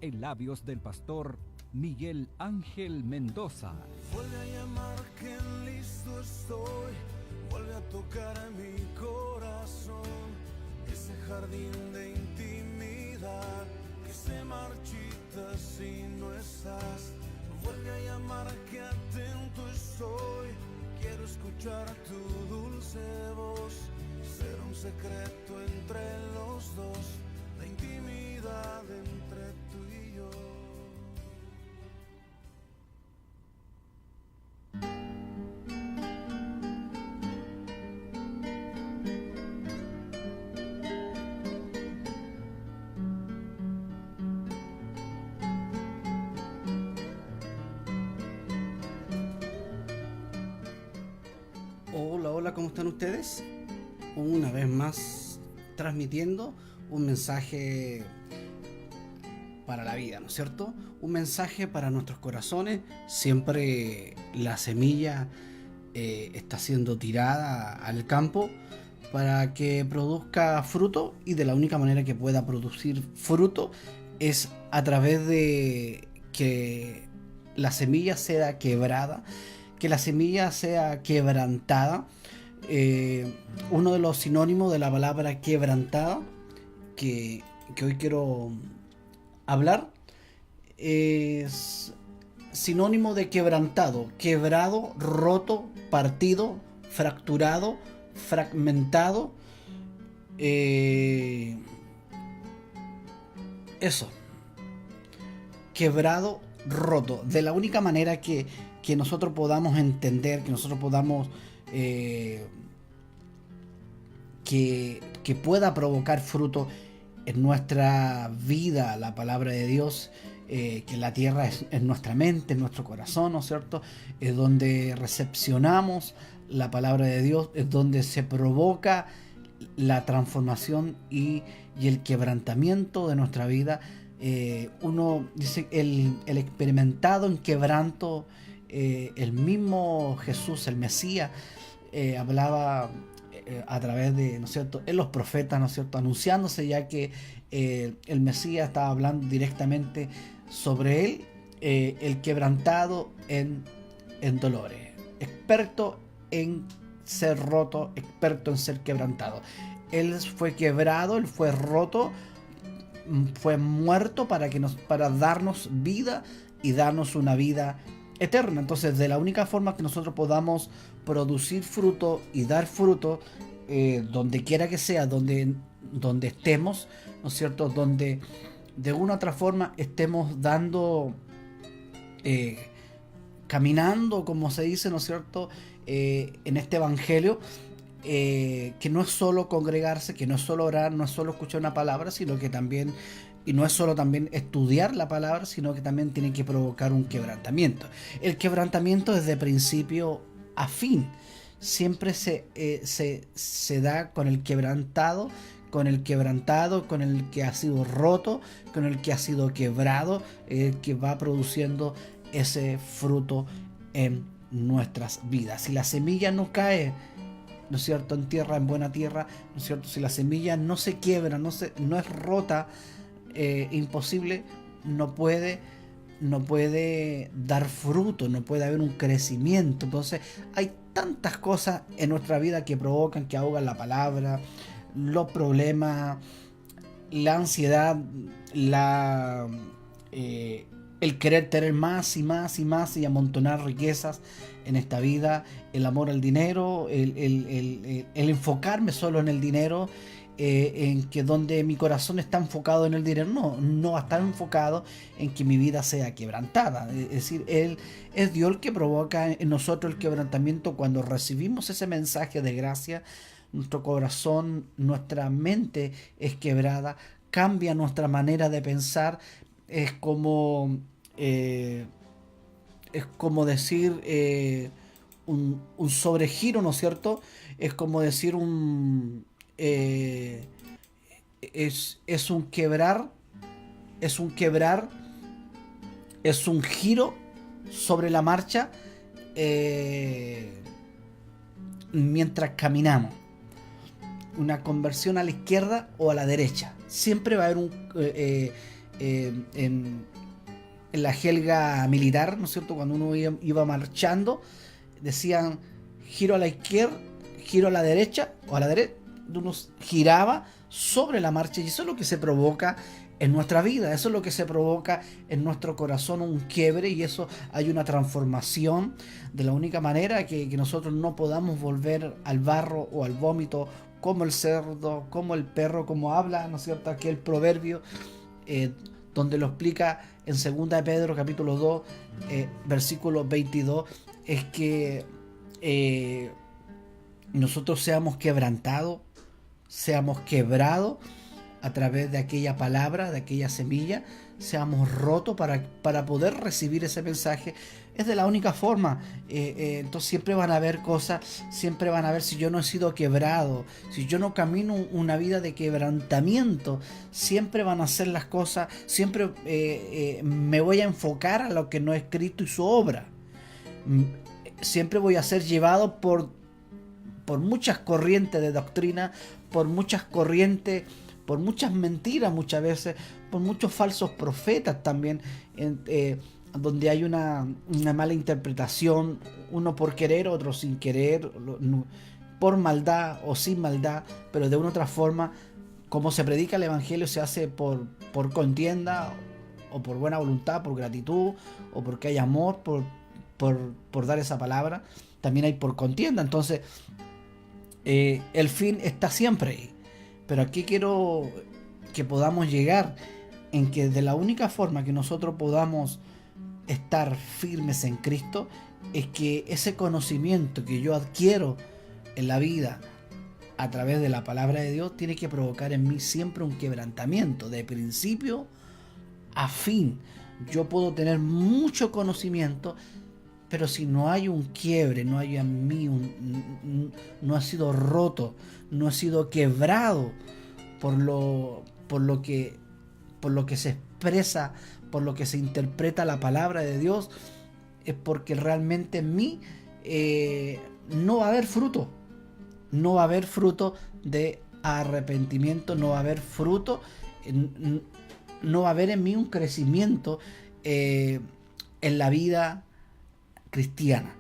en labios del pastor Miguel Ángel Mendoza. Vuelve a llamar que listo estoy, vuelve a tocar mi corazón, ese jardín de intimidad que se marchita si no estás. Vuelve a llamar que atento estoy, quiero escuchar tu dulce voz, ser un secreto entre los dos, la intimidad entre tú y yo. Hola, ¿cómo están ustedes? Una vez más transmitiendo un mensaje para la vida, ¿no es cierto? Un mensaje para nuestros corazones. Siempre la semilla está siendo tirada al campo para que produzca fruto, y de la única manera que pueda producir fruto es a través de que la semilla sea quebrada, que la semilla sea quebrantada. Uno de los sinónimos de la palabra quebrantada que hoy quiero hablar es sinónimo de quebrantado: quebrado, roto, partido, fracturado, fragmentado. Eso, quebrado, roto. De la única manera que nosotros podamos entender, que nosotros podamos que pueda provocar fruto en nuestra vida la palabra de Dios, que la tierra es nuestra mente, es nuestro corazón, ¿no es cierto? Es donde recepcionamos la palabra de Dios, es donde se provoca la transformación y el quebrantamiento de nuestra vida. Uno dice, el experimentado en quebranto, el mismo Jesús, el Mesías, hablaba a través de, ¿no es cierto?, en los profetas, ¿no es cierto?, anunciándose, ya que el Mesías estaba hablando directamente sobre él, el quebrantado en dolores, experto en ser roto, experto en ser quebrantado. Él fue quebrado, él fue roto, fue muerto para darnos vida y darnos una vida eterna. Entonces, de la única forma que nosotros podamos producir fruto y dar fruto, donde quiera que sea, donde estemos, ¿no es cierto?, donde de una u otra forma estemos dando, caminando, como se dice, ¿no es cierto?, en este evangelio, que no es solo congregarse, que no es solo orar, no es solo escuchar una palabra, sino que también, y no es solo también estudiar la palabra, sino que también tiene que provocar un quebrantamiento. El quebrantamiento desde principio a fin siempre se da con el quebrantado, con el que ha sido roto, con el que ha sido quebrado, que va produciendo ese fruto en nuestras vidas. Si la semilla no cae, ¿no es cierto?, en tierra, en buena tierra, ¿no es cierto?, si la semilla no se quiebra, no es rota, imposible, no puede dar fruto, no puede haber un crecimiento. Entonces hay tantas cosas en nuestra vida que provocan, que ahogan la palabra, los problemas, la ansiedad, el querer tener más y más y más y amontonar riquezas en esta vida, el amor al dinero, el enfocarme solo en el dinero, en que donde mi corazón está enfocado en el dinero, no va a estar enfocado en que mi vida sea quebrantada. Es decir, es Dios el que provoca en nosotros el quebrantamiento. Cuando recibimos ese mensaje de gracia, nuestro corazón, nuestra mente es quebrada, cambia nuestra manera de pensar. Es como decir, un sobregiro, ¿no es cierto? Es como decir es un quebrar, es un giro sobre la marcha, mientras caminamos. Una conversión a la izquierda o a la derecha. Siempre va a haber en la jerga militar, ¿no es cierto? Cuando uno iba marchando, decían giro a la izquierda, giro a la derecha o a la derecha. Uno giraba sobre la marcha, y eso es lo que se provoca en nuestra vida, eso es lo que se provoca en nuestro corazón, un quiebre, y eso hay una transformación. De la única manera que nosotros no podamos volver al barro o al vómito, como el cerdo, como el perro, como habla, ¿no es cierto?, aquel proverbio, donde lo explica en 2 de Pedro capítulo 2, versículo 22, es que nosotros seamos quebrantados, seamos quebrados a través de aquella palabra, de aquella semilla, seamos rotos para poder recibir ese mensaje. Es de la única forma. Entonces siempre van a haber cosas, siempre van a haber, si yo no he sido quebrado, si yo no camino una vida de quebrantamiento, siempre van a ser las cosas, siempre me voy a enfocar a lo que no es Cristo y su obra. Siempre voy a ser llevado por muchas corrientes de doctrina, por muchas corrientes, por muchas mentiras muchas veces, por muchos falsos profetas también, donde hay una mala interpretación, uno por querer, otro sin querer, por maldad o sin maldad, pero de una u otra forma, como se predica el evangelio, se hace por contienda, o por buena voluntad, por gratitud, o porque hay amor por dar esa palabra. También hay por contienda. Entonces el fin está siempre ahí. Pero aquí quiero que podamos llegar en que de la única forma que nosotros podamos estar firmes en Cristo es que ese conocimiento que yo adquiero en la vida a través de la palabra de Dios tiene que provocar en mí siempre un quebrantamiento de principio a fin. Yo puedo tener mucho conocimiento, pero si no hay un quiebre, no hay en mí no ha sido roto, no ha sido quebrado por lo que se expresa, por lo que se interpreta la palabra de Dios, es porque realmente en mí no va a haber fruto. No va a haber fruto de arrepentimiento, no va a haber fruto, no va a haber en mí un crecimiento en la vida cristiana.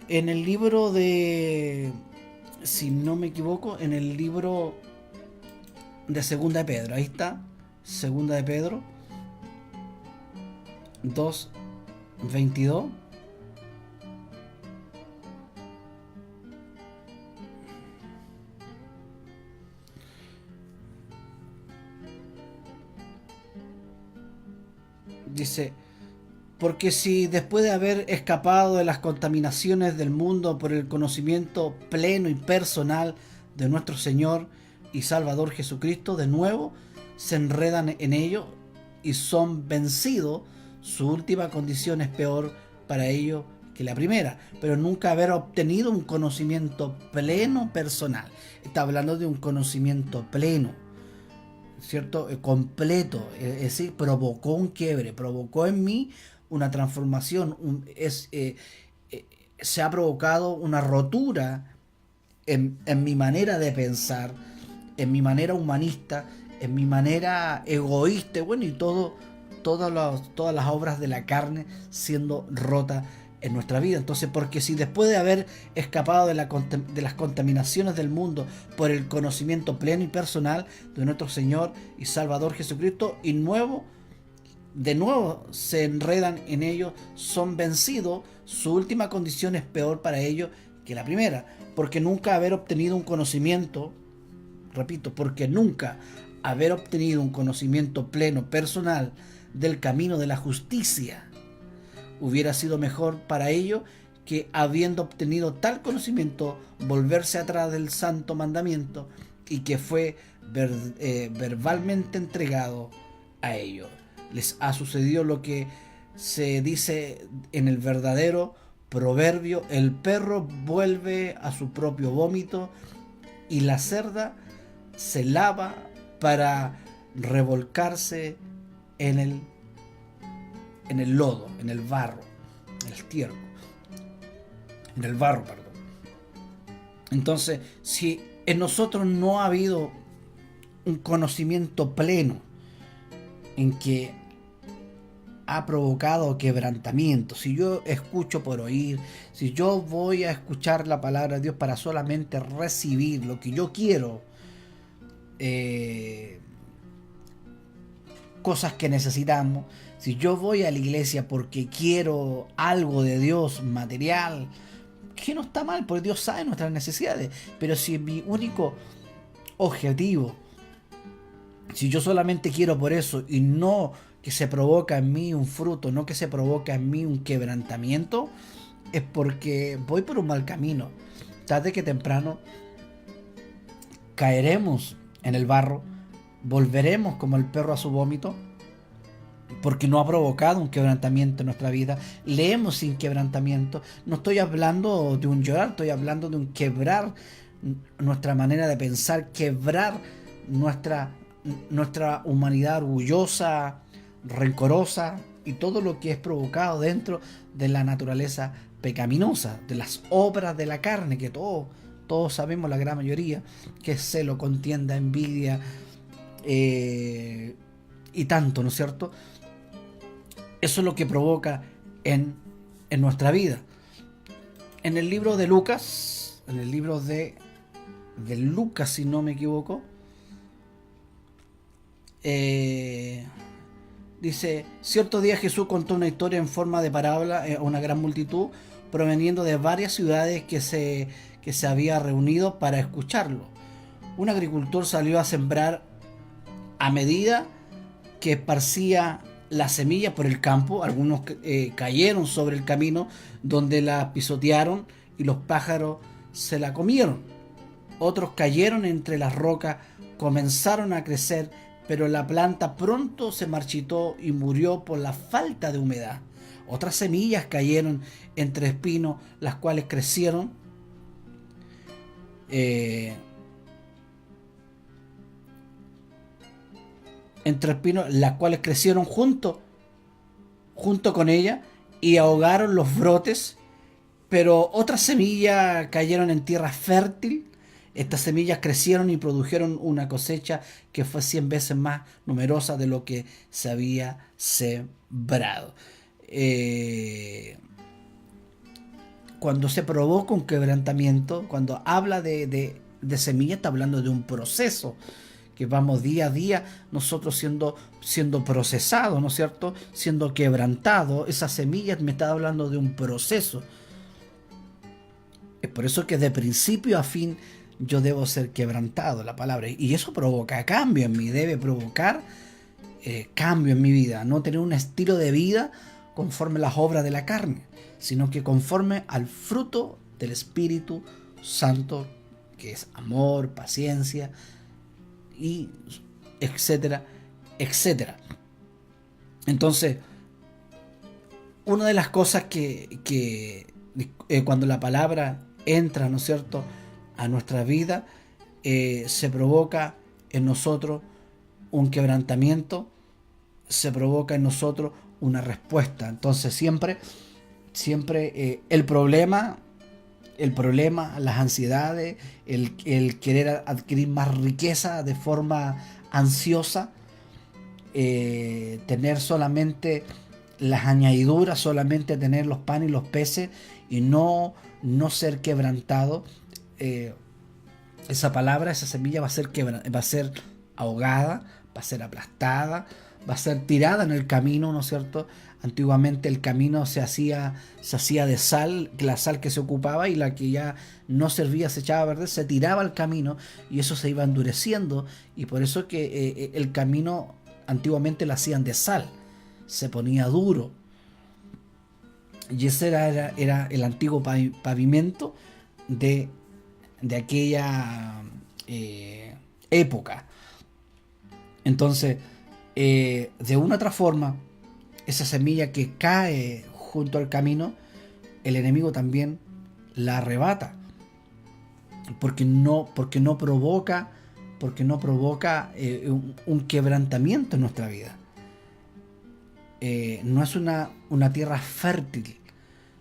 En el libro de, si no me equivoco, en el libro de 2 de Pedro, ahí está, 2 de Pedro 2:22. Dice: porque si después de haber escapado de las contaminaciones del mundo por el conocimiento pleno y personal de nuestro Señor y Salvador Jesucristo, de nuevo se enredan en ello y son vencidos, su última condición es peor para ellos que la primera, pero nunca haber obtenido un conocimiento pleno personal. Está hablando de un conocimiento pleno, ¿cierto? Completo, es decir, provocó un quiebre, provocó en mí una transformación, se ha provocado una rotura en mi manera de pensar, en mi manera humanista, en mi manera egoísta, bueno, y todas las obras de la carne siendo rotas en nuestra vida. Entonces, porque si después de haber escapado de las contaminaciones del mundo por el conocimiento pleno y personal de nuestro Señor y Salvador Jesucristo, y de nuevo se enredan en ellos, son vencidos, su última condición es peor para ellos que la primera, porque nunca haber obtenido un conocimiento, repito, porque nunca haber obtenido un conocimiento pleno, personal, del camino de la justicia, hubiera sido mejor para ellos que, habiendo obtenido tal conocimiento, volverse atrás del santo mandamiento y que fue verbalmente entregado a ellos. Les ha sucedido lo que se dice en el verdadero proverbio: el perro vuelve a su propio vómito y la cerda se lava para revolcarse en el lodo, en el barro, en el estiércol, en el barro, perdón. Entonces, si en nosotros no ha habido un conocimiento pleno en que ha provocado quebrantamiento. Si yo escucho por oír, si yo voy a escuchar la palabra de Dios para solamente recibir lo que yo quiero, cosas que necesitamos, si yo voy a la iglesia porque quiero algo de Dios material, que no está mal, porque Dios sabe nuestras necesidades, pero si mi único objetivo, si yo solamente quiero por eso y no que se provoca en mí un fruto, no que se provoca en mí un quebrantamiento, es porque voy por un mal camino. Tarde que temprano caeremos en el barro, volveremos como el perro a su vómito, porque no ha provocado un quebrantamiento en nuestra vida. Leemos sin quebrantamiento. No estoy hablando de un llorar, estoy hablando de un quebrar nuestra manera de pensar, quebrar nuestra humanidad orgullosa, rencorosa y todo lo que es provocado dentro de la naturaleza pecaminosa, de las obras de la carne, que todos sabemos, la gran mayoría, que es celo, contienda, envidia y tanto, ¿no es cierto? Eso es lo que provoca en nuestra vida. En el libro de Lucas, en el libro de Lucas, si no me equivoco, dice: cierto día Jesús contó una historia en forma de parábola a una gran multitud proveniendo de varias ciudades que se había reunido para escucharlo. Un agricultor salió a sembrar. A medida que esparcía las semillas por el campo, algunos cayeron sobre el camino, donde la pisotearon y los pájaros se la comieron. Otros cayeron entre las rocas, comenzaron a crecer, pero la planta pronto se marchitó y murió por la falta de humedad. Otras semillas cayeron entre espinos, las cuales crecieron entre espinos, las cuales crecieron junto con ella y ahogaron los brotes. Pero otras semillas cayeron en tierra fértil. Estas semillas crecieron y produjeron una cosecha que fue 100 veces más numerosa de lo que se había sembrado. Cuando se provoca un quebrantamiento, cuando habla de semilla, está hablando de un proceso que vamos día a día nosotros siendo procesados, ¿no es cierto? Siendo quebrantados. Esas semillas me está hablando de un proceso. Es por eso que de principio a fin yo debo ser quebrantado, la palabra. Y eso provoca cambio en mí, debe provocar cambio en mi vida. No tener un estilo de vida conforme a las obras de la carne, sino que conforme al fruto del Espíritu Santo, que es amor, paciencia, y etcétera, etcétera. Entonces, una de las cosas que cuando la palabra entra, ¿no es cierto?, a nuestra vida, se provoca en nosotros un quebrantamiento, se provoca en nosotros una respuesta. Entonces siempre el problema, las ansiedades, el querer adquirir más riqueza de forma ansiosa, tener solamente las añadiduras, solamente tener los panes y los peces y no ser quebrantado. Esa palabra, esa semilla va a ser ahogada, va a ser aplastada, va a ser tirada en el camino, ¿no es cierto? Antiguamente el camino se hacía de sal, la sal que se ocupaba, y la que ya no servía se echaba a perder, se tiraba al camino y eso se iba endureciendo, y por eso que el camino antiguamente lo hacían de sal, se ponía duro, y ese era el antiguo pavimento de aquella época. Entonces, de una u otra forma, esa semilla que cae junto al camino, el enemigo también la arrebata, porque no provoca un quebrantamiento en nuestra vida. No es una tierra fértil,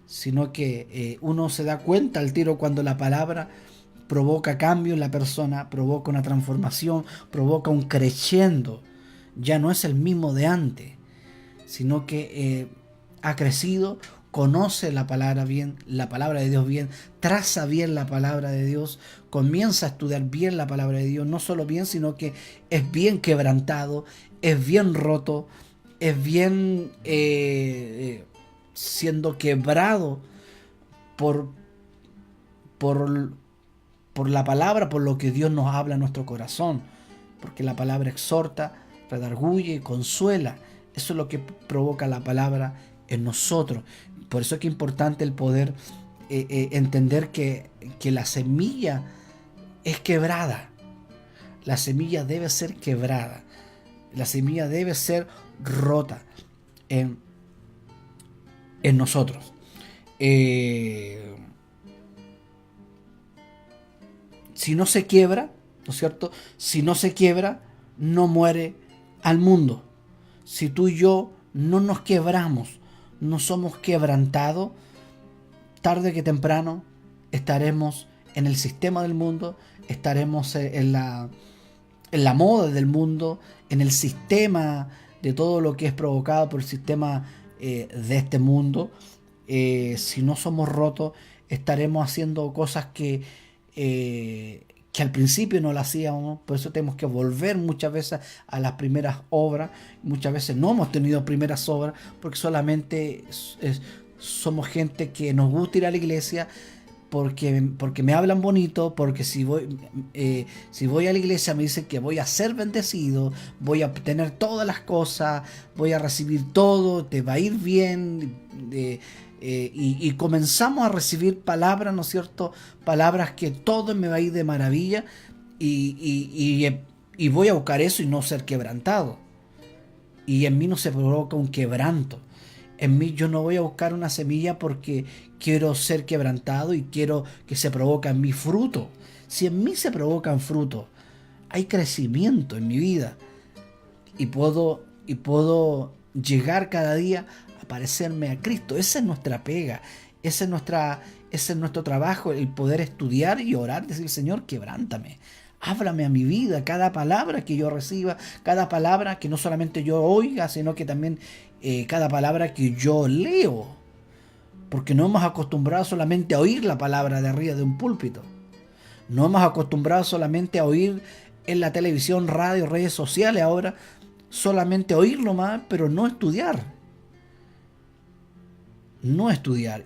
sino que uno se da cuenta al tiro cuando la palabra provoca cambio en la persona, provoca una transformación, provoca un crescendo ya no es el mismo de antes, sino que ha crecido, conoce la palabra bien, la palabra de Dios bien, traza bien la palabra de Dios, comienza a estudiar bien la palabra de Dios, no solo bien, sino que es bien quebrantado, es bien roto, es bien siendo quebrado por, por la palabra, por lo que Dios nos habla en nuestro corazón, porque la palabra exhorta, redarguye, consuela. Eso es lo que provoca la palabra en nosotros. Por eso es que es importante el poder entender que la semilla es quebrada. La semilla debe ser quebrada. La semilla debe ser rota en nosotros. Si no se quiebra, ¿no es cierto? Si no se quiebra, no muere al mundo. Si tú y yo no nos quebramos, no somos quebrantados, tarde que temprano estaremos en el sistema del mundo, estaremos en la moda del mundo, en el sistema de todo lo que es provocado por el sistema de este mundo. Si no somos rotos, estaremos haciendo cosas que al principio no las hacíamos. Por eso tenemos que volver muchas veces a las primeras obras. Muchas veces no hemos tenido primeras obras porque solamente somos gente que nos gusta ir a la iglesia porque me hablan bonito, porque si voy a la iglesia me dicen que voy a ser bendecido, voy a obtener todas las cosas, voy a recibir todo, te va a ir bien. Y comenzamos a recibir palabras, ¿no es cierto? Palabras que todo me va a ir de maravilla y voy a buscar eso y no ser quebrantado. Y en mí no se provoca un quebranto. En mí yo no voy a buscar una semilla porque quiero ser quebrantado y quiero que se provoque en mí fruto. Si en mí se provocan frutos, hay crecimiento en mi vida y puedo llegar cada día parecerme a Cristo. Esa es nuestra pega, ese es nuestro trabajo, el poder estudiar y orar, decir: Señor, quebrántame, háblame a mi vida, cada palabra que yo reciba, cada palabra que no solamente yo oiga, sino que también cada palabra que yo leo, porque no hemos acostumbrado solamente a oír la palabra de arriba de un púlpito, no hemos acostumbrado solamente a oír en la televisión, radio, redes sociales, ahora solamente oírlo más, pero no estudiar.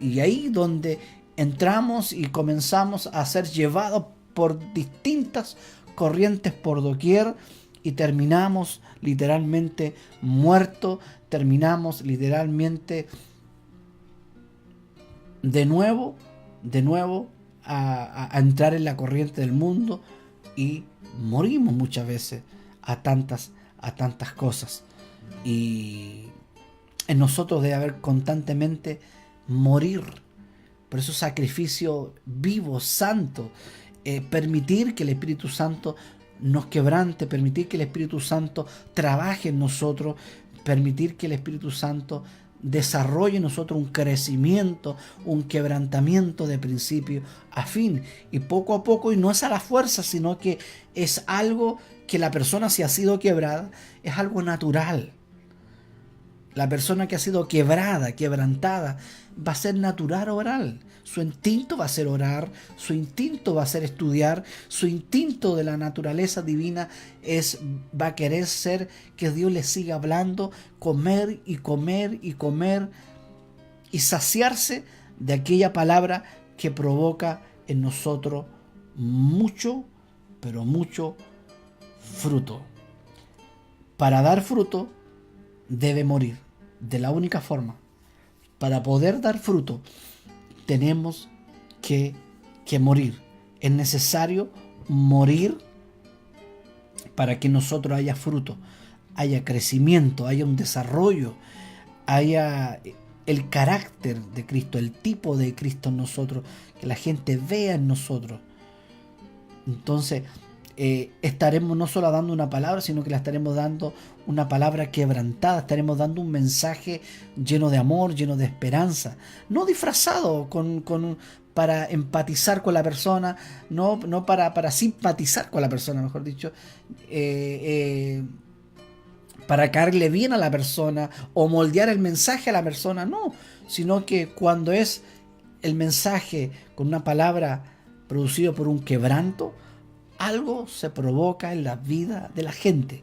Y ahí donde entramos y comenzamos a ser llevados por distintas corrientes por doquier y terminamos literalmente muertos, terminamos literalmente de nuevo a entrar en la corriente del mundo y morimos muchas veces a tantas cosas. Y en nosotros debe haber constantemente morir. Por eso sacrificio vivo, santo, permitir que el Espíritu Santo nos quebrante, permitir que el Espíritu Santo trabaje en nosotros, permitir que el Espíritu Santo desarrolle en nosotros un crecimiento, un quebrantamiento de principio a fin, y poco a poco, y no es a la fuerza, sino que es algo que la persona, si ha sido quebrada, es algo natural. La persona que ha sido quebrada, quebrantada, va a ser natural orar. Su instinto va a ser orar, su instinto va a ser estudiar, su instinto de la naturaleza divina va a querer ser que Dios le siga hablando, comer y comer y comer y saciarse de aquella palabra que provoca en nosotros mucho, pero mucho fruto. Para dar fruto debe morir. De la única forma, para poder dar fruto, tenemos que morir. Es necesario morir para que nosotros haya fruto, haya crecimiento, haya un desarrollo, haya el carácter de Cristo, el tipo de Cristo en nosotros, que la gente vea en nosotros. Entonces, estaremos no solo dando una palabra, sino que la estaremos dando una palabra quebrantada, estaremos dando un mensaje lleno de amor, lleno de esperanza, no disfrazado para empatizar con la persona, no para simpatizar con la persona, mejor dicho, para caerle bien a la persona o moldear el mensaje a la persona, no, sino que cuando es el mensaje con una palabra producido por un quebranto, algo se provoca en la vida de la gente.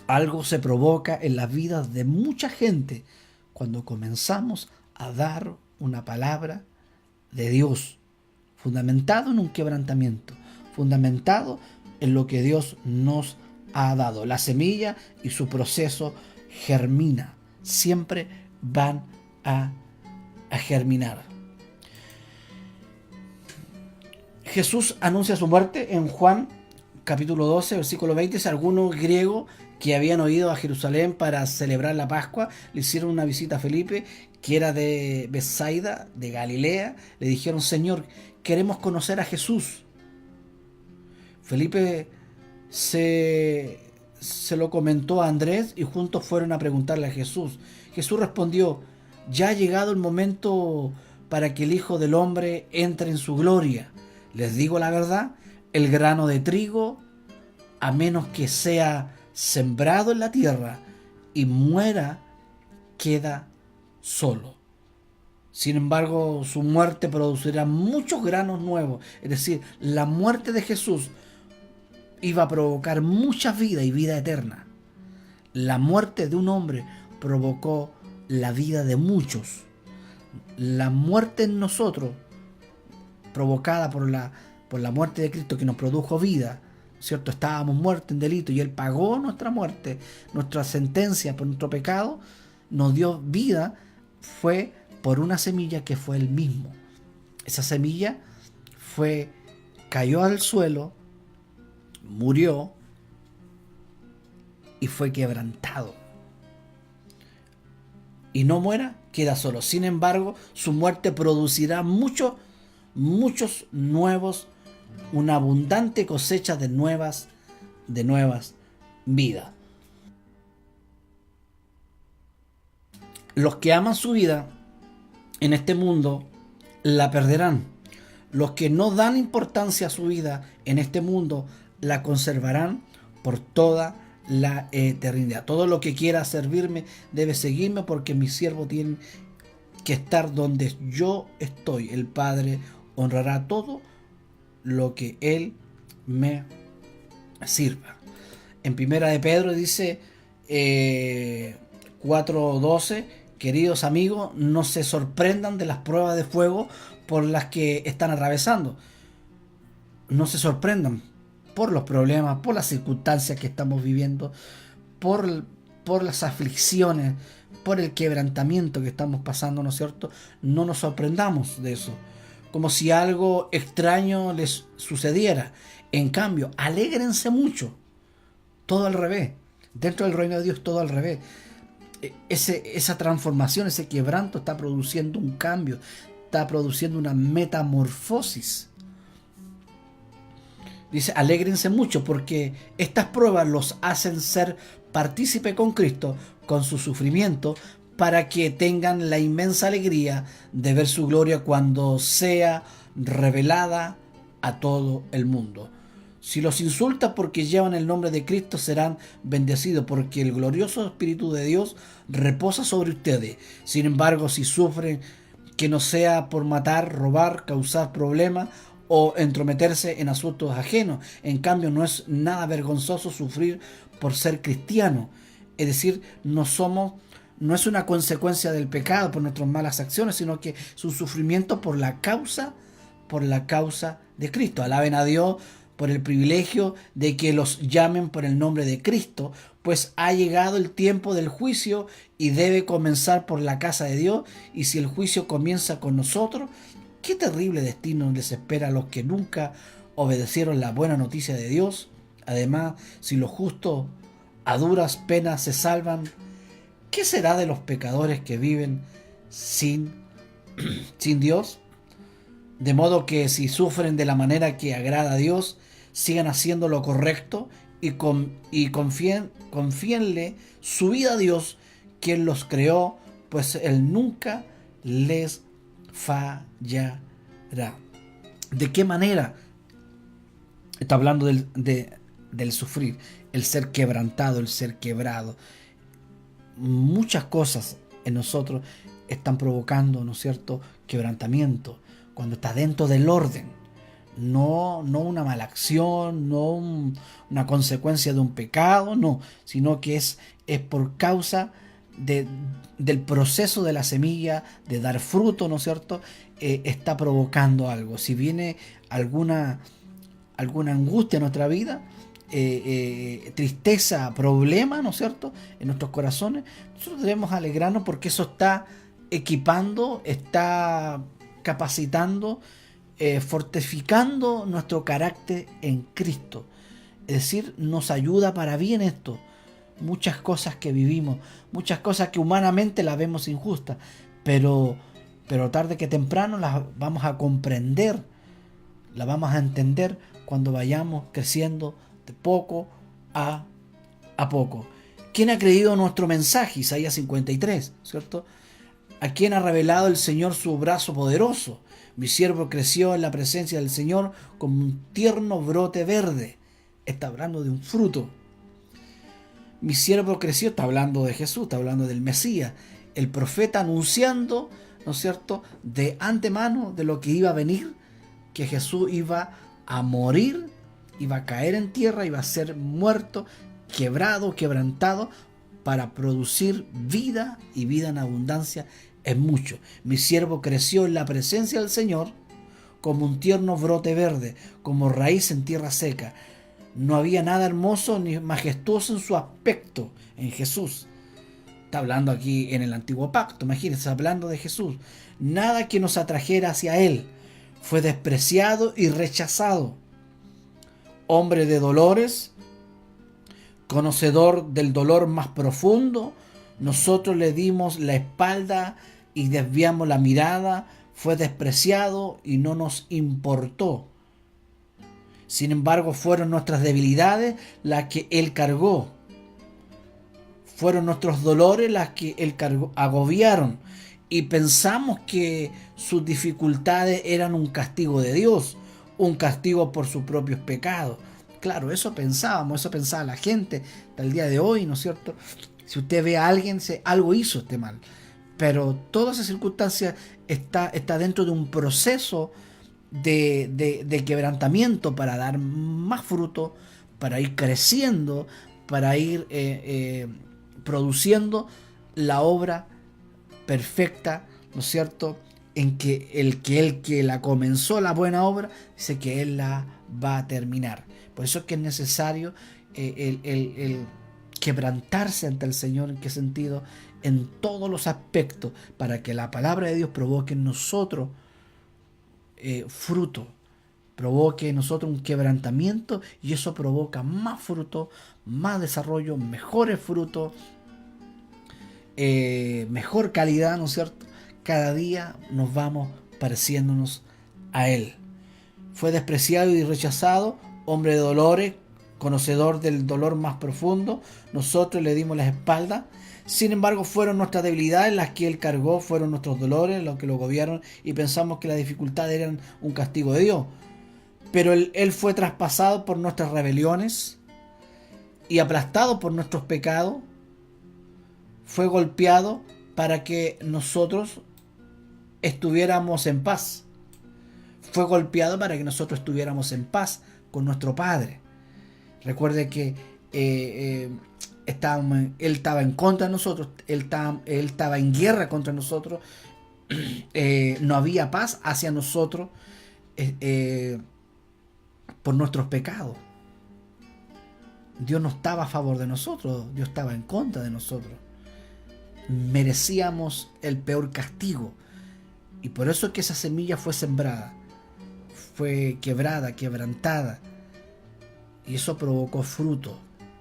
Algo se provoca en las vidas de mucha gente cuando comenzamos a dar una palabra de Dios, fundamentado en un quebrantamiento, fundamentado en lo que Dios nos ha dado. La semilla y su proceso germina, siempre van a germinar. Jesús anuncia su muerte en Juan capítulo 12, versículo 20. Si algunos griegos que habían ido a Jerusalén para celebrar la Pascua le hicieron una visita a Felipe, que era de Betsaida, de Galilea, le dijeron: Señor, queremos conocer a Jesús. Felipe se lo comentó a Andrés y juntos fueron a preguntarle a Jesús. Jesús respondió: ya ha llegado el momento para que el Hijo del Hombre entre en su gloria. Les digo la verdad, el grano de trigo, a menos que sea sembrado en la tierra y muera, queda solo. Sin embargo, su muerte producirá muchos granos nuevos. Es decir, la muerte de Jesús iba a provocar mucha vida y vida eterna. La muerte de un hombre provocó la vida de muchos. La muerte en nosotros, provocada por la muerte de Cristo, que nos produjo vida, ¿cierto? Estábamos muertos en delito y Él pagó nuestra muerte, nuestra sentencia por nuestro pecado, nos dio vida, fue por una semilla que fue Él mismo. Esa semilla cayó al suelo, murió y fue quebrantado. Y no muera, queda solo. Sin embargo, su muerte producirá muchos nuevos, una abundante cosecha de nuevas vidas. Los que aman su vida en este mundo la perderán. Los que no dan importancia a su vida en este mundo la conservarán por toda la eternidad. Todo lo que quiera servirme debe seguirme, porque mis siervos tienen que estar donde yo estoy. El Padre honrará todo lo que Él me sirva. En Primera de Pedro dice 4:12: queridos amigos, no se sorprendan de las pruebas de fuego por las que están atravesando. No se sorprendan por los problemas, por las circunstancias que estamos viviendo, por las aflicciones, por el quebrantamiento que estamos pasando, ¿no es cierto? No nos sorprendamos de eso, como si algo extraño les sucediera. En cambio, alégrense mucho. Todo al revés. Dentro del reino de Dios, todo al revés. Esa transformación, ese quebranto está produciendo un cambio, está produciendo una metamorfosis. Dice: alégrense mucho, porque estas pruebas los hacen ser partícipe con Cristo, con su sufrimiento, para que tengan la inmensa alegría de ver su gloria cuando sea revelada a todo el mundo. Si los insultan porque llevan el nombre de Cristo, serán bendecidos, porque el glorioso Espíritu de Dios reposa sobre ustedes. Sin embargo, si sufren, que no sea por matar, robar, causar problemas o entrometerse en asuntos ajenos. En cambio, no es nada vergonzoso sufrir por ser cristiano. Es decir, no es una consecuencia del pecado por nuestras malas acciones, sino que es un sufrimiento por la causa de Cristo. Alaben a Dios por el privilegio de que los llamen por el nombre de Cristo, pues ha llegado el tiempo del juicio y debe comenzar por la casa de Dios. Y si el juicio comienza con nosotros, qué terrible destino les espera a los que nunca obedecieron la buena noticia de Dios. Además, si los justos a duras penas se salvan, ¿qué será de los pecadores que viven sin Dios? De modo que si sufren de la manera que agrada a Dios, sigan haciendo lo correcto y confíenle su vida a Dios, quien los creó, pues Él nunca les fallará. ¿De qué manera está hablando del sufrir? el ser quebrantado, el ser quebrado. Muchas cosas en nosotros están provocando, ¿no es cierto?, quebrantamiento, cuando está dentro del orden. No una mala acción, una consecuencia de un pecado, no, sino que es por causa del proceso de la semilla, de dar fruto, ¿no es cierto? Está provocando algo. Si viene alguna angustia en nuestra vida, tristeza, problema, ¿no es cierto?, en nuestros corazones, nosotros debemos alegrarnos porque eso está equipando, está capacitando, fortificando nuestro carácter en Cristo. Es decir, nos ayuda para bien esto. Muchas cosas que vivimos, muchas cosas que humanamente las vemos injustas, pero tarde que temprano las vamos a comprender, las vamos a entender cuando vayamos creciendo de poco a poco. ¿Quién ha creído nuestro mensaje? Isaías 53, ¿cierto? ¿A quién ha revelado el Señor su brazo poderoso? Mi siervo creció en la presencia del Señor como un tierno brote verde. Está hablando de un fruto. Mi siervo creció, está hablando de Jesús, está hablando del Mesías, el profeta anunciando, ¿no es cierto?, de antemano de lo que iba a venir, que Jesús iba a morir, iba a caer en tierra, iba a ser muerto, quebrado, quebrantado, para producir vida y vida en abundancia en mucho. Mi siervo creció en la presencia del Señor como un tierno brote verde, como raíz en tierra seca. No había nada hermoso ni majestuoso en su aspecto en Jesús. Está hablando aquí en el Antiguo Pacto, imagínense, hablando de Jesús. Nada que nos atrajera hacia Él. Fue despreciado y rechazado. Hombre de dolores, conocedor del dolor más profundo, nosotros le dimos la espalda y desviamos la mirada. Fue despreciado y no nos importó. Sin embargo, fueron nuestras debilidades las que Él cargó. Fueron nuestros dolores las que Él cargó, agobiaron. Y pensamos que sus dificultades eran un castigo de Dios, un castigo por sus propios pecados. Claro, eso pensábamos, eso pensaba la gente hasta el día de hoy, ¿no es cierto? Si usted ve a alguien, algo hizo este mal. Pero toda esa circunstancia está dentro de un proceso de quebrantamiento para dar más fruto, para ir creciendo, para ir produciendo la obra perfecta, ¿no es cierto?, en que el que la comenzó la buena obra, dice que Él la va a terminar. Por eso es que es necesario el quebrantarse ante el Señor. ¿En qué sentido? En todos los aspectos, para que la palabra de Dios provoque en nosotros fruto, provoque en nosotros un quebrantamiento, y eso provoca más fruto, más desarrollo, mejores frutos, mejor calidad, ¿no es cierto? Cada día nos vamos pareciéndonos a Él. Fue despreciado y rechazado, hombre de dolores, conocedor del dolor más profundo, nosotros le dimos la espalda. Sin embargo, fueron nuestras debilidades las que Él cargó, fueron nuestros dolores los que lo agobiaron, y pensamos que las dificultades eran un castigo de Dios. Pero Él fue traspasado por nuestras rebeliones y aplastado por nuestros pecados. Fue golpeado para que nosotros estuviéramos en paz. Fue golpeado para que nosotros estuviéramos en paz con nuestro Padre. Recuerde que Él estaba en contra de nosotros, Él estaba en guerra contra nosotros, no había paz hacia nosotros por nuestros pecados. Dios no estaba a favor de nosotros, Dios estaba en contra de nosotros. Merecíamos el peor castigo, y por eso es que esa semilla fue sembrada, fue quebrada, quebrantada, y eso provocó fruto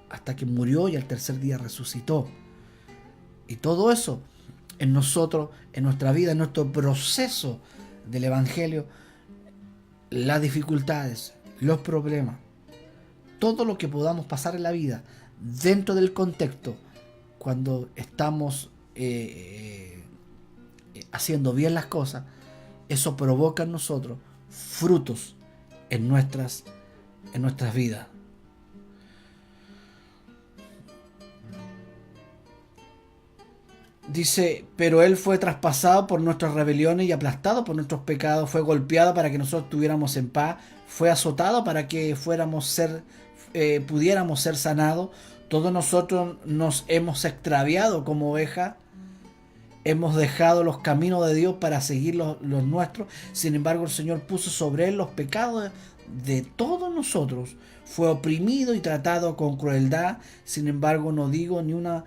hasta que murió y al tercer día resucitó. Y todo eso en nosotros, en nuestra vida, en nuestro proceso del Evangelio, las dificultades, los problemas, todo lo que podamos pasar en la vida dentro del contexto, cuando estamos haciendo bien las cosas, eso provoca en nosotros frutos en nuestras vidas. Dice, pero Él fue traspasado por nuestras rebeliones y aplastado por nuestros pecados, fue golpeado para que nosotros estuviéramos en paz, fue azotado para que pudiéramos ser sanados. Todos nosotros nos hemos extraviado como ovejas, hemos dejado los caminos de Dios para seguir los nuestros. Sin embargo, el Señor puso sobre Él los pecados de todos nosotros. Fue oprimido y tratado con crueldad. Sin embargo, no dijo ni una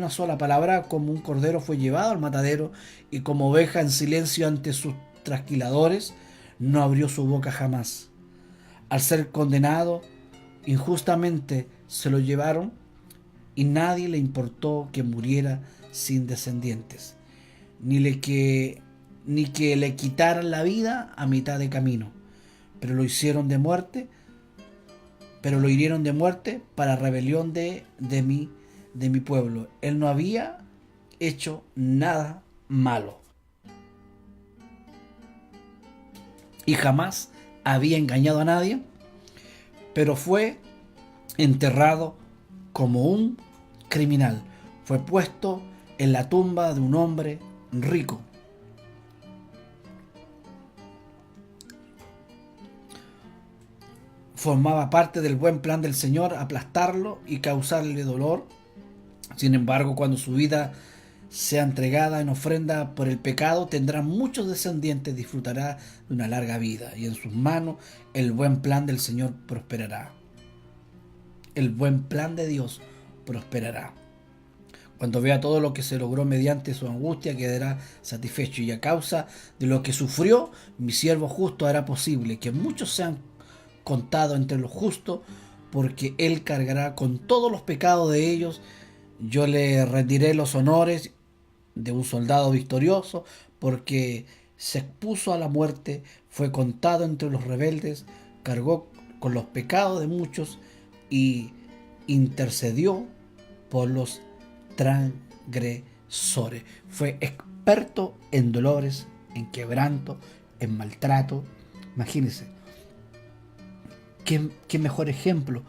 sola palabra. Como un cordero fue llevado al matadero, y como oveja en silencio ante sus trasquiladores, no abrió su boca jamás. Al ser condenado injustamente, se lo llevaron, y nadie le importó que muriera sin descendientes, ni que le quitaran la vida a mitad de camino. Pero lo hirieron de muerte para rebelión de mi pueblo. Él no había hecho nada malo y jamás había engañado a nadie, pero fue enterrado como un criminal. Fue puesto en la tumba de un hombre rico. Formaba parte del buen plan del Señor aplastarlo y causarle dolor. Sin embargo, cuando su vida sea entregada en ofrenda por el pecado, tendrá muchos descendientes, disfrutará de una larga vida, y en sus manos el buen plan del Señor prosperará. El buen plan de Dios prosperará. Cuando vea todo lo que se logró mediante su angustia, quedará satisfecho, y a causa de lo que sufrió, mi siervo justo hará posible que muchos sean contados entre los justos, porque Él cargará con todos los pecados de ellos. Yo le rendiré los honores de un soldado victorioso, porque se expuso a la muerte, fue contado entre los rebeldes, cargó con los pecados de muchos y intercedió por los transgresores. Fue experto en dolores, en quebranto, en maltrato. Imagínense, ¿qué mejor ejemplo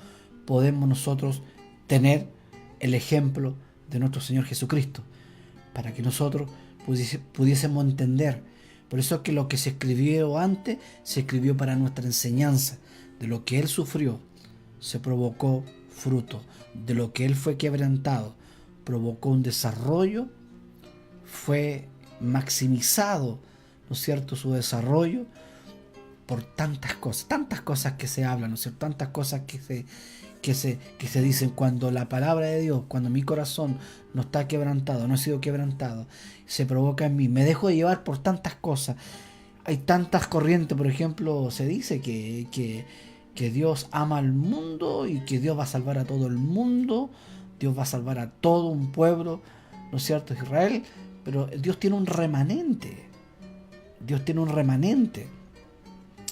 podemos nosotros tener? El ejemplo de nuestro Señor Jesucristo, para que nosotros pudiésemos entender. Por eso es que lo que se escribió antes se escribió para nuestra enseñanza. De lo que Él sufrió se provocó fruto, de lo que Él fue quebrantado provocó un desarrollo, fue maximizado, ¿no es cierto?, su desarrollo por tantas cosas que se hablan, ¿no es cierto?, tantas cosas que se dicen. Cuando la palabra de Dios, cuando mi corazón no está quebrantado, no ha sido quebrantado, se provoca en mí, me dejo de llevar por tantas cosas. Hay tantas corrientes. Por ejemplo, se dice que Dios ama al mundo y que Dios va a salvar a todo el mundo, Dios va a salvar a todo un pueblo, ¿no es cierto?, Israel. Pero Dios tiene un remanente. Dios tiene un remanente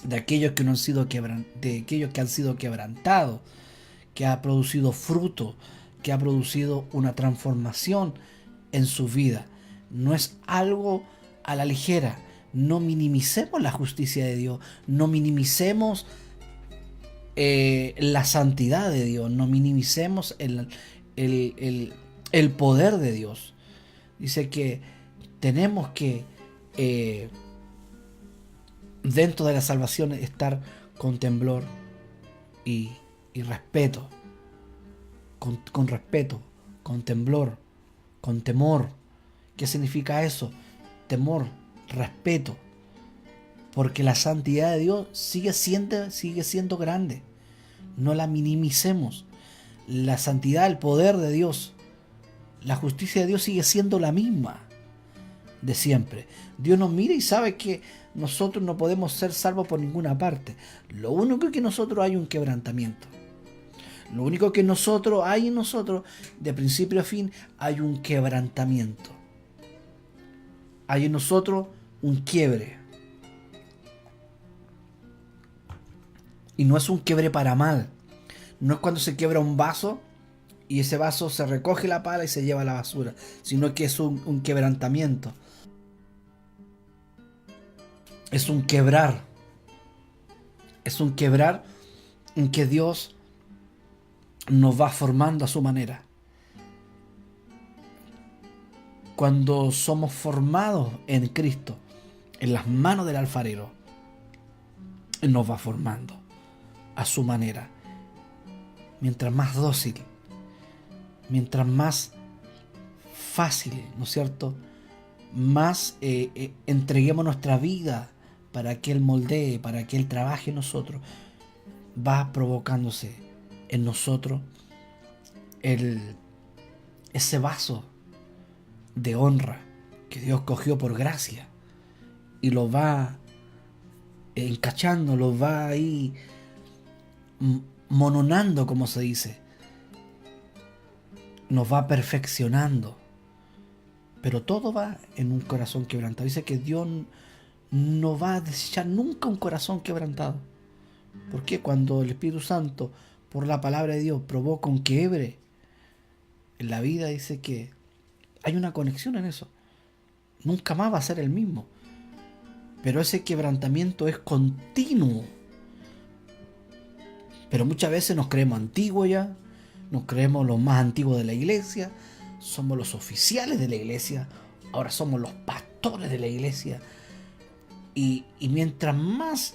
de aquellos que no han sido quebrantados, que ha producido fruto, que ha producido una transformación en su vida. No es algo a la ligera. No minimicemos la justicia de Dios, no minimicemos la santidad de Dios, no minimicemos el poder de Dios. Dice que tenemos que dentro de la salvación estar con temblor y respeto, con respeto, con temblor, con temor. ¿Qué significa eso? Temor, respeto, porque la santidad de Dios sigue siendo grande. No la minimicemos. La santidad, el poder de Dios, la justicia de Dios sigue siendo la misma de siempre. Dios nos mira y sabe que nosotros no podemos ser salvos por ninguna parte. Lo único que nosotros hay un quebrantamiento. Lo único que hay en nosotros, de principio a fin, hay un quebrantamiento. Hay en nosotros un quiebre. Y no es un quiebre para mal. No es cuando se quiebra un vaso y ese vaso se recoge la pala y se lleva a la basura, sino que es un quebrantamiento. Es un quebrar. Es un quebrar en que Dios nos va formando a su manera. cuando somos formados en Cristo, en las manos del alfarero, Él nos va formando a su manera. Mientras más dócil, mientras más fácil, ¿no es cierto?, más entreguemos nuestra vida para que Él moldee, para que Él trabaje en nosotros, va provocándose en nosotros ese vaso de honra que Dios cogió por gracia y lo va encachando, lo va ahí mononando, como se dice, nos va perfeccionando, pero todo va en un corazón quebrantado. Dice que Dios no va a desechar nunca un corazón quebrantado. Porque cuando el Espíritu Santo, por la palabra de Dios, provoca un quiebre en la vida, dice que hay una conexión en eso. Nunca más va a ser el mismo. Pero ese quebrantamiento es continuo. Pero muchas veces nos creemos antiguos ya, nos creemos los más antiguos de la iglesia, somos los oficiales de la iglesia, ahora somos los pastores de la iglesia. Y mientras más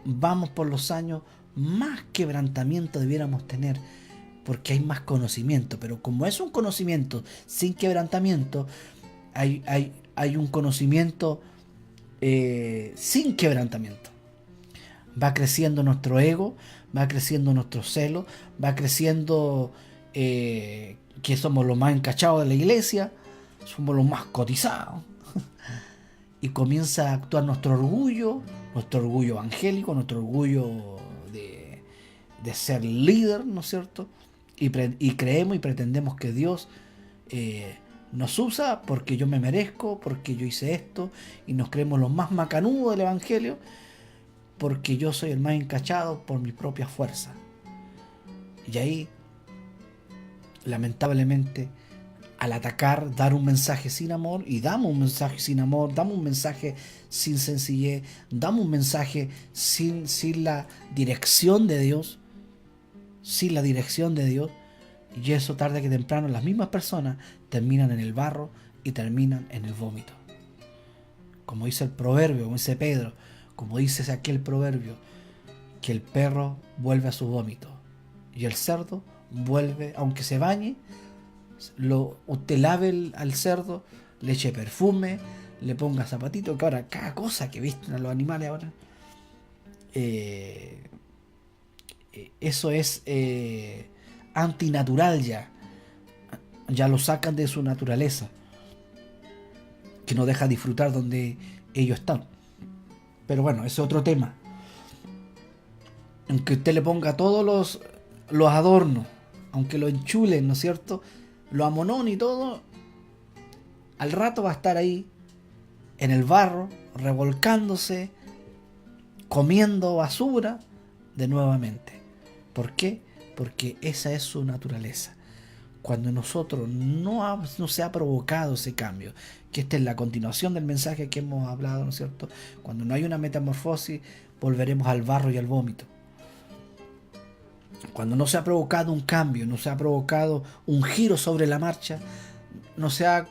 vamos por los años, más quebrantamiento debiéramos tener, porque hay más conocimiento. Pero como es un conocimiento sin quebrantamiento, hay un conocimiento sin quebrantamiento. Va creciendo nuestro ego, va creciendo nuestro celo, va creciendo que somos los más encachados de la iglesia, somos los más cotizados. Y comienza a actuar nuestro orgullo evangélico, nuestro orgullo de ser líder, ¿no es cierto? Y creemos y pretendemos que Dios nos usa porque yo me merezco, porque yo hice esto, y nos creemos los más macanudos del evangelio, porque yo soy el más encachado por mi propia fuerza. Y ahí, lamentablemente, al atacar, dar un mensaje sin amor, y damos un mensaje sin amor, damos un mensaje sin sencillez, damos un mensaje sin la dirección de Dios, y eso tarde que temprano las mismas personas terminan en el barro y terminan en el vómito. Como dice el proverbio, como dice Pedro, como dice aquel proverbio, que el perro vuelve a su vómito y el cerdo vuelve, aunque se bañe, usted lave al cerdo, le eche perfume, le ponga zapatito, que ahora cada cosa que visten a los animales ahora, eso es antinatural ya lo sacan de su naturaleza, que no deja disfrutar donde ellos están. Pero bueno, ese es otro tema. Aunque usted le ponga todos los adornos, aunque lo enchulen, ¿no es cierto?, lo amonone y todo, al rato va a estar ahí en el barro, revolcándose, comiendo basura de nuevamente. ¿Por qué? Porque esa es su naturaleza. Cuando nosotros no se ha provocado ese cambio, que esta es la continuación del mensaje que hemos hablado, ¿no es cierto? Cuando no hay una metamorfosis, volveremos al barro y al vómito. Cuando no se ha provocado un cambio, no se ha provocado un giro sobre la marcha, no se ha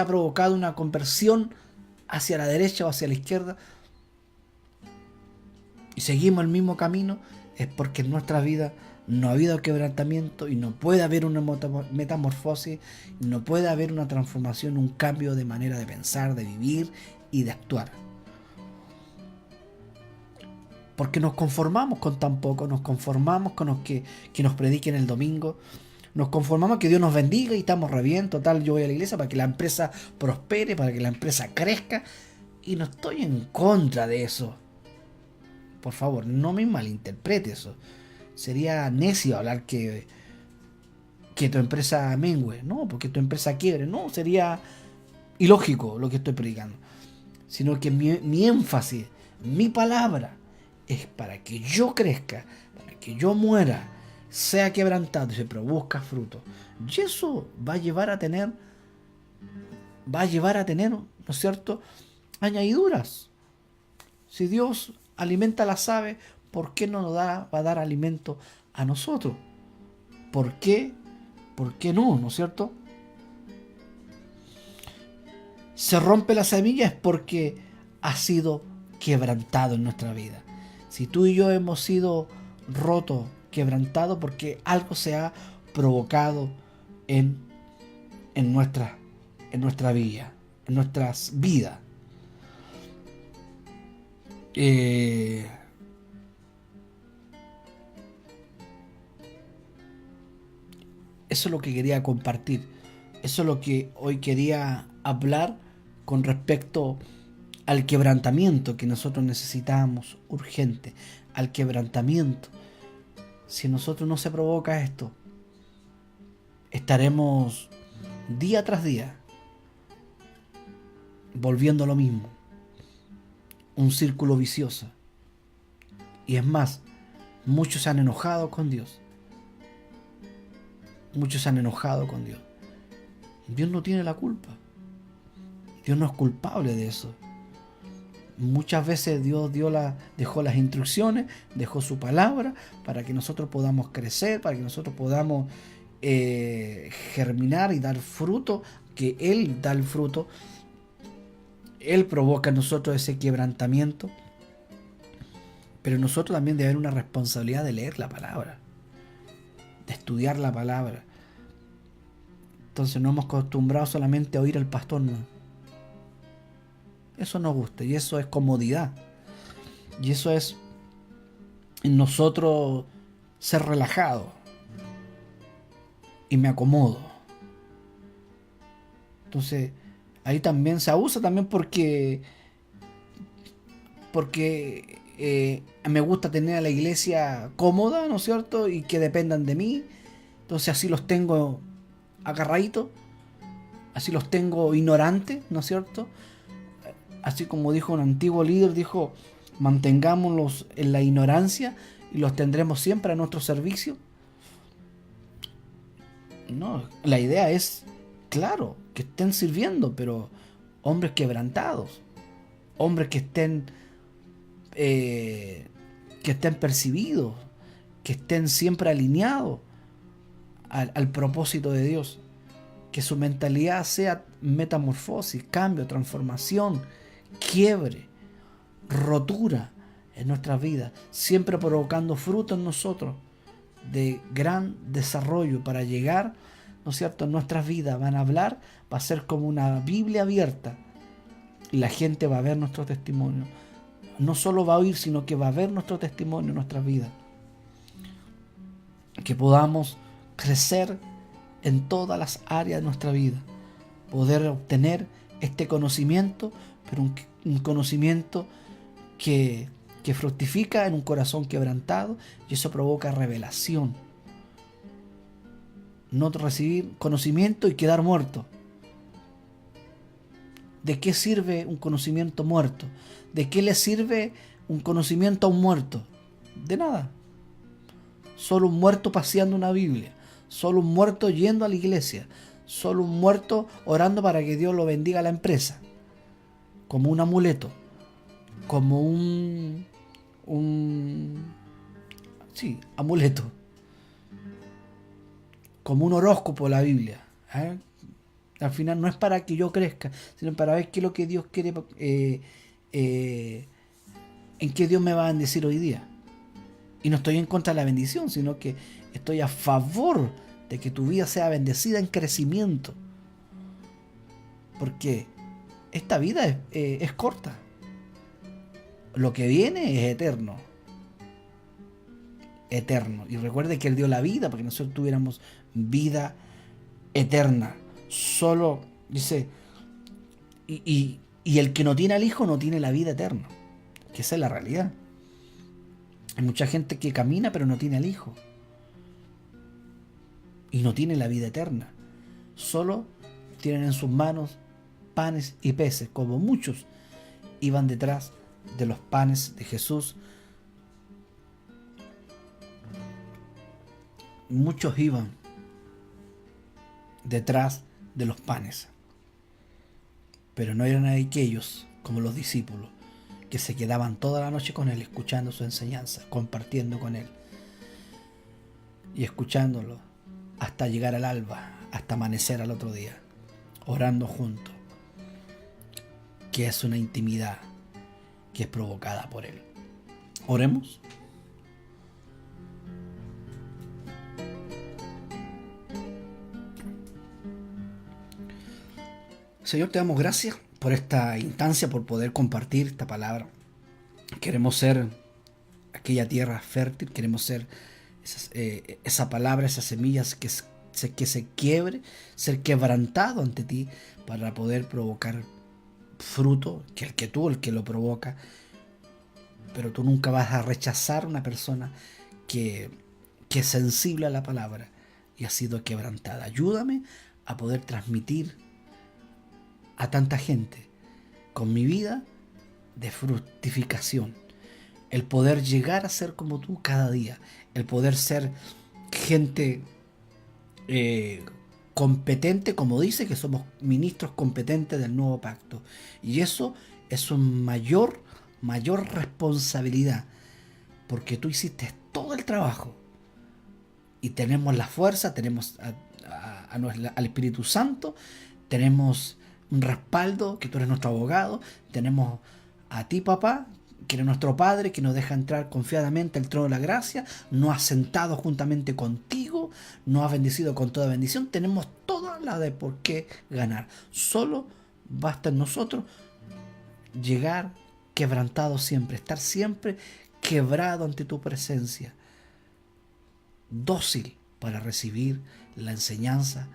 provocado una conversión hacia la derecha o hacia la izquierda, y seguimos el mismo camino, es porque en nuestra vida no ha habido quebrantamiento, y no puede haber una metamorfosis, no puede haber una transformación, un cambio de manera de pensar, de vivir y de actuar. Porque nos conformamos con tan poco, nos conformamos con los que nos prediquen el domingo, nos conformamos que Dios nos bendiga y estamos re bien, total, yo voy a la iglesia para que la empresa prospere, para que la empresa crezca, y no estoy en contra de eso. Por favor, no me malinterprete eso. Sería necio hablar que tu empresa mengue, no, porque tu empresa quiebre, no, sería ilógico lo que estoy predicando. Sino que mi énfasis, mi palabra, es para que yo crezca, para que yo muera, sea quebrantado y se produzca fruto. Y eso va a llevar a tener, ¿no es cierto?, añadiduras. Si Dios alimenta a las aves, ¿por qué no nos va a dar alimento a nosotros? ¿Por qué ¿Por qué no? ¿No es cierto? Se rompe la semilla es porque ha sido quebrantado en nuestra vida. Si tú y yo hemos sido rotos, quebrantados, porque algo se ha provocado en nuestra vida, en nuestras vidas. Eso es lo que quería compartir. Eso es lo que hoy quería hablar con respecto al quebrantamiento que nosotros necesitamos urgente, al quebrantamiento. Si en nosotros no se provoca esto, estaremos día tras día volviendo a lo mismo, un círculo vicioso. Y es más, muchos se han enojado con Dios. Muchos se han enojado con Dios. Dios no tiene la culpa. Dios no es culpable de eso. Muchas veces Dios dejó las instrucciones, dejó su palabra para que nosotros podamos crecer, para que nosotros podamos germinar y dar fruto, que Él da el fruto. Él provoca en nosotros ese quebrantamiento. Pero nosotros también debemos una responsabilidad de leer la palabra, de estudiar la palabra. Entonces no hemos acostumbrado solamente a oír al pastor, no. Eso nos gusta y eso es comodidad. Y eso es en nosotros ser relajado. Y me acomodo. Entonces ahí también se abusa también porque me gusta tener a la iglesia cómoda, ¿no es cierto? Y que dependan de mí. Entonces así los tengo agarraditos, así los tengo ignorantes, ¿no es cierto? Así como dijo un antiguo líder, dijo, mantengámoslos en la ignorancia y los tendremos siempre a nuestro servicio. No, la idea es, claro, que estén sirviendo, pero hombres quebrantados, hombres que estén percibidos, que estén siempre alineados al propósito de Dios, que su mentalidad sea metamorfosis, cambio, transformación, quiebre, rotura en nuestras vidas, siempre provocando fruto en nosotros de gran desarrollo para llegar, ¿no es cierto?, en nuestras vidas. Van a hablar, va a ser como una Biblia abierta y la gente va a ver nuestro testimonio. No solo va a oír, sino que va a ver nuestro testimonio en nuestras vidas. Que podamos crecer en todas las áreas de nuestra vida, poder obtener este conocimiento, pero un conocimiento que fructifica en un corazón quebrantado, y eso provoca revelación. No recibir conocimiento y quedar muerto. ¿De qué sirve un conocimiento muerto? ¿De qué le sirve un conocimiento a un muerto? De nada. Solo un muerto paseando una Biblia. Solo un muerto yendo a la iglesia. Solo un muerto orando para que Dios lo bendiga a la empresa. Como un amuleto. Como amuleto. Como un horóscopo la Biblia. Al final no es para que yo crezca, sino para ver qué es lo que Dios quiere, en qué Dios me va a bendecir hoy día. Y no estoy en contra de la bendición, sino que estoy a favor de que tu vida sea bendecida en crecimiento. Porque esta vida es corta. Lo que viene es eterno. Eterno. Y recuerde que Él dio la vida para que nosotros tuviéramos vida eterna. Solo, dice, y el que no tiene al Hijo no tiene la vida eterna. Que esa es la realidad. Hay mucha gente que camina pero no tiene al Hijo. Y no tiene la vida eterna. Solo tienen en sus manos panes y peces, como muchos iban detrás de los panes de Jesús. Muchos iban detrás de los panes, pero no eran aquellos como los discípulos que se quedaban toda la noche con Él, escuchando su enseñanza, compartiendo con Él y escuchándolo hasta llegar al alba, hasta amanecer al otro día, orando juntos, que es una intimidad que es provocada por Él. Oremos. Señor, te damos gracias por esta instancia, por poder compartir esta palabra. Queremos ser aquella tierra fértil, queremos ser esa palabra, esas semillas que se quiebre, ser quebrantado ante ti para poder provocar fruto, que el que lo provoca. Pero tú nunca vas a rechazar a una persona que es sensible a la palabra y ha sido quebrantada. Ayúdame a poder transmitir a tanta gente con mi vida de fructificación, el poder llegar a ser como tú cada día, el poder ser gente competente, como dice, que somos ministros competentes del nuevo pacto, y eso es un mayor responsabilidad, porque tú hiciste todo el trabajo y tenemos la fuerza, tenemos al Espíritu Santo, tenemos un respaldo, que tú eres nuestro abogado, tenemos a ti, papá, que eres nuestro Padre, que nos deja entrar confiadamente al trono de la gracia, nos ha sentado juntamente contigo, nos ha bendecido con toda bendición, tenemos toda la de por qué ganar. Solo basta en nosotros llegar quebrantado siempre, estar siempre quebrado ante tu presencia, dócil para recibir la enseñanza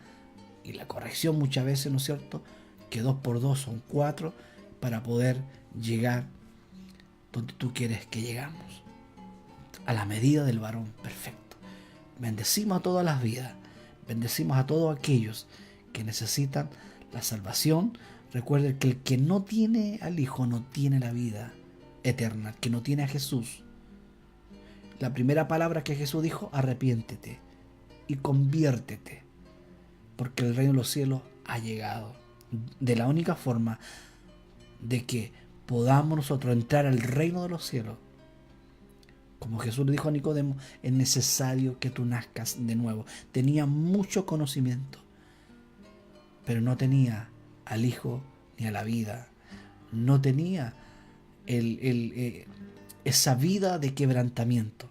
y la corrección muchas veces, ¿no es cierto?, que 2 por 2 son 4, para poder llegar donde tú quieres que llegamos, a la medida del varón perfecto. Bendecimos a todas las vidas, bendecimos a todos aquellos que necesitan la salvación. Recuerden que el que no tiene al Hijo no tiene la vida eterna, el que no tiene a Jesús. La primera palabra que Jesús dijo: arrepiéntete y conviértete, porque el reino de los cielos ha llegado. De la única forma de que podamos nosotros entrar al reino de los cielos, como Jesús le dijo a Nicodemo, es necesario que tú nazcas de nuevo. Tenía mucho conocimiento, pero no tenía al Hijo ni a la vida. No tenía esa vida de quebrantamiento.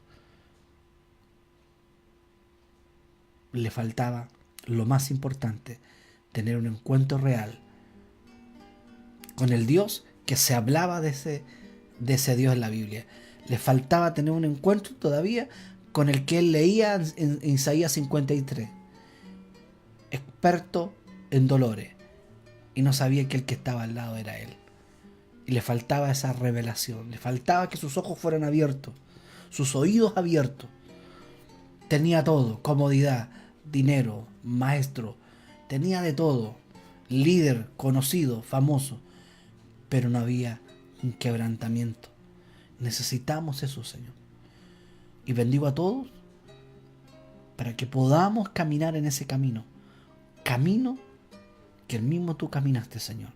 Le faltaba lo más importante: tener un encuentro real con el Dios que se hablaba de ese Dios en la Biblia. Le faltaba tener un encuentro todavía con el que él leía en Isaías 53, experto en dolores, y no sabía que el que estaba al lado era él. Y le faltaba esa revelación, le faltaba que sus ojos fueran abiertos, sus oídos abiertos. Tenía todo: comodidad, dinero, maestro, tenía de todo, líder, conocido, famoso, pero no había un quebrantamiento. Necesitamos eso, Señor. Y bendigo a todos para que podamos caminar en ese camino que el mismo tú caminaste, Señor.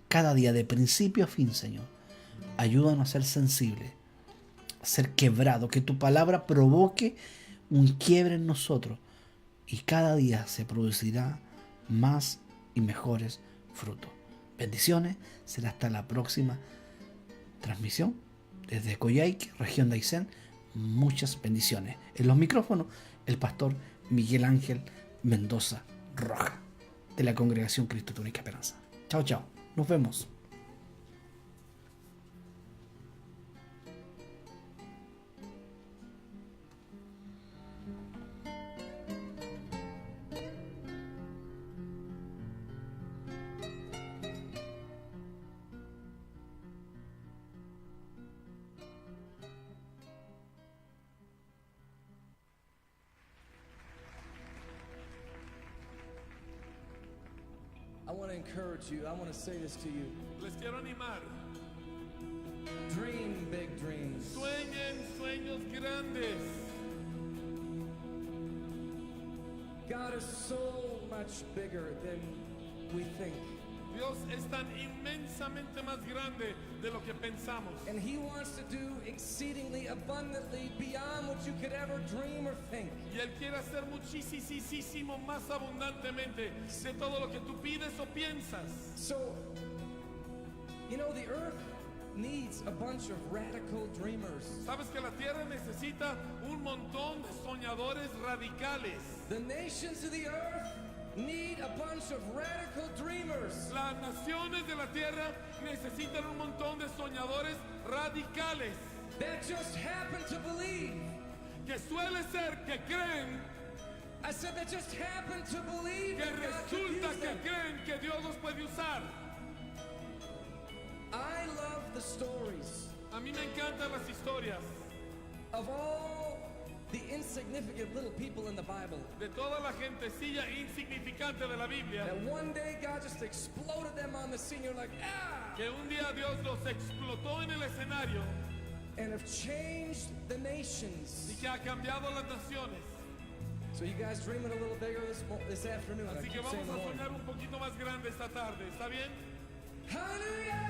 Cada día, de principio a fin, Señor. Ayúdanos a ser sensibles, a ser quebrados, que tu palabra provoque un quiebre en nosotros, y cada día se producirá más y mejores frutos. Bendiciones. Será hasta la próxima transmisión desde Coyhaique, región de Aysén. Muchas bendiciones. En los micrófonos, el pastor Miguel Ángel Mendoza Roja, de la Congregación Cristo, tu única esperanza. Chao, chao. Nos vemos. I want to encourage you. I want to say this to you. Les quiero animar. Dream big dreams. Sueñen sueños grandes. God is so much bigger than we think. Dios es tan inmensamente más grande de lo que pensamos. And He wants to do exceedingly abundantly beyond what you could ever dream or think. Y Él quiere hacer muchísimo más abundantemente de todo lo que tú pides o piensas. So, you know, the earth needs a bunch of radical dreamers. Sabes que la tierra necesita un montón de soñadores radicales. The nations of the earth need a bunch of radical dreamers. Las naciones de la tierra necesitan un montón de soñadores radicales That just happen to believe. que suele ser que creen, I said that just happen to believe que that God could resulta use que them. creen que Dios los puede usar. I love the stories A mí me encantan las historias of all the insignificant little people in the Bible. de toda la gentecilla insignificante de la Biblia, And one day God just exploded them on the scene. You're like, ah! que un día Dios los explotó en el escenario And have changed the nations. y que ha cambiado las naciones. So you guys dreaming a little bigger this afternoon. I Así que keep saying vamos a the morning. soñar un poquito más grande esta tarde, ¿está bien? Hallelujah!